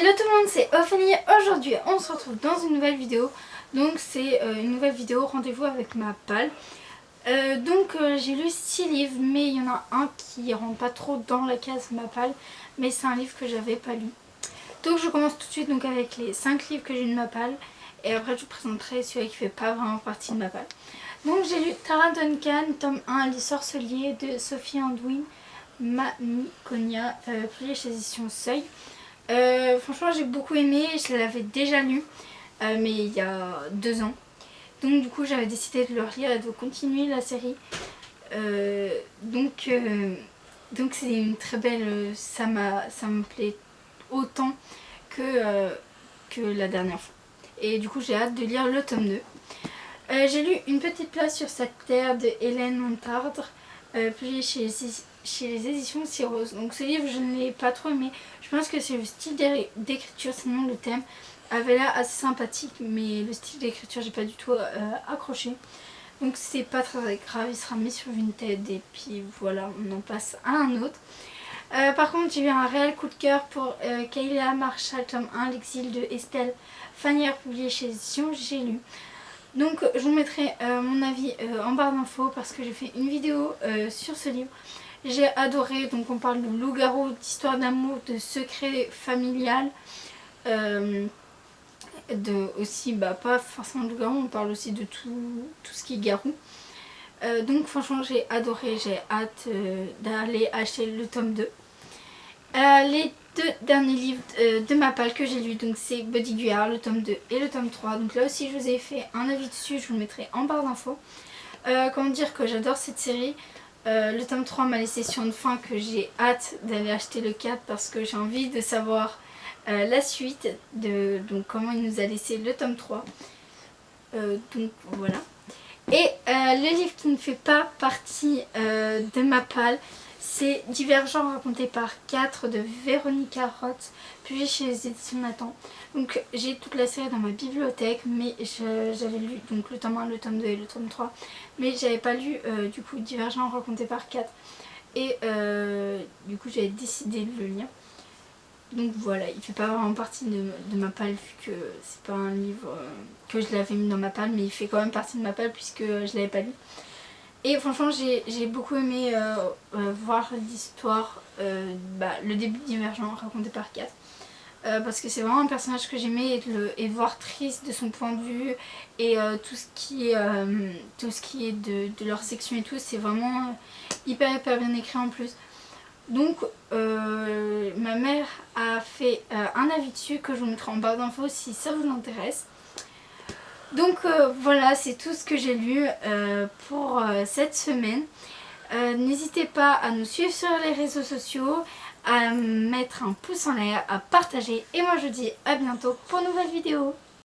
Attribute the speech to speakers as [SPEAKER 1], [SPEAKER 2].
[SPEAKER 1] Hello tout le monde, c'est Ophélie. Aujourd'hui on se retrouve dans une nouvelle vidéo. Donc c'est une nouvelle vidéo rendez-vous avec ma palle. J'ai lu 6 livres, mais il y en a un qui rentre pas trop dans la case ma palle. Mais c'est un livre que j'avais pas lu. Donc je commence tout de suite donc, avec les 5 livres que j'ai de ma palle. Et après je vous présenterai celui qui fait pas vraiment partie de ma palle. Donc j'ai lu Tara Duncan, tome 1, Les Sorceliers de Sophie Anduin Mamikonian, publié chez Éditions Seuil. Franchement j'ai beaucoup aimé, je l'avais déjà lu mais il y a 2 ans. Donc du coup j'avais décidé de le relire et de continuer la série. Donc c'est une très belle... ça me plaît autant que la dernière fois. Et du coup j'ai hâte de lire le tome 2. J'ai lu Une petite place sur cette terre de Hélène Montardre, publié chez les éditions Cyrose. Donc ce livre je ne l'ai pas trop aimé. Je pense que c'est le style d'écriture, sinon le thème avait l'air assez sympathique, mais le style d'écriture j'ai pas du tout accroché. Donc c'est pas très grave, il sera mis sur une tête et puis voilà, on en passe à un autre. Par contre j'ai eu un réel coup de cœur pour Kayla Marshall, tome 1, L'exil de Estelle Fanière, publié chez Éditions J'ai lu. Donc je vous mettrai mon avis en barre d'infos parce que j'ai fait une vidéo sur ce livre. J'ai adoré, donc on parle de loup-garou, d'histoire d'amour, de secret familial. Aussi, pas forcément de loup-garou, on parle aussi de tout ce qui est garou. Donc franchement j'ai adoré, j'ai hâte d'aller acheter le tome 2. Les 2 derniers livres de ma palle que j'ai lu, donc c'est Body Guard, le tome 2 et le tome 3. Donc là aussi je vous ai fait un avis dessus, je vous le mettrai en barre d'infos. Comment dire que j'adore cette série. Le tome 3 m'a laissé sur une fin que j'ai hâte d'aller acheter le 4 parce que j'ai envie de savoir la suite de donc comment il nous a laissé le tome 3. Donc voilà. Et le livre qui ne fait pas partie de ma palle, c'est Divergent raconté par 4 de Véronica Roth, publié chez les éditions Nathan. Donc j'ai toute la série dans ma bibliothèque, mais j'avais lu donc le tome 1, le tome 2 et le tome 3. Mais j'avais pas lu du coup Divergent raconté par 4. Et du coup j'avais décidé de le lire. Donc voilà, il fait pas vraiment partie de ma palle vu que c'est pas un livre que je l'avais mis dans ma palle, mais il fait quand même partie de ma palle puisque je l'avais pas lu. Et franchement j'ai beaucoup aimé voir l'histoire, le début de Divergent raconté par 4. Parce que c'est vraiment un personnage que j'aimais et de voir triste de son point de vue et tout ce qui est de leur section et tout, c'est vraiment hyper bien écrit en plus. Donc ma mère a fait un avis dessus que je vous mettrai en barre d'infos si ça vous intéresse. Donc voilà, c'est tout ce que j'ai lu pour cette semaine. N'hésitez pas à nous suivre sur les réseaux sociaux, à mettre un pouce en l'air, à partager. Et moi je vous dis à bientôt pour une nouvelle vidéo.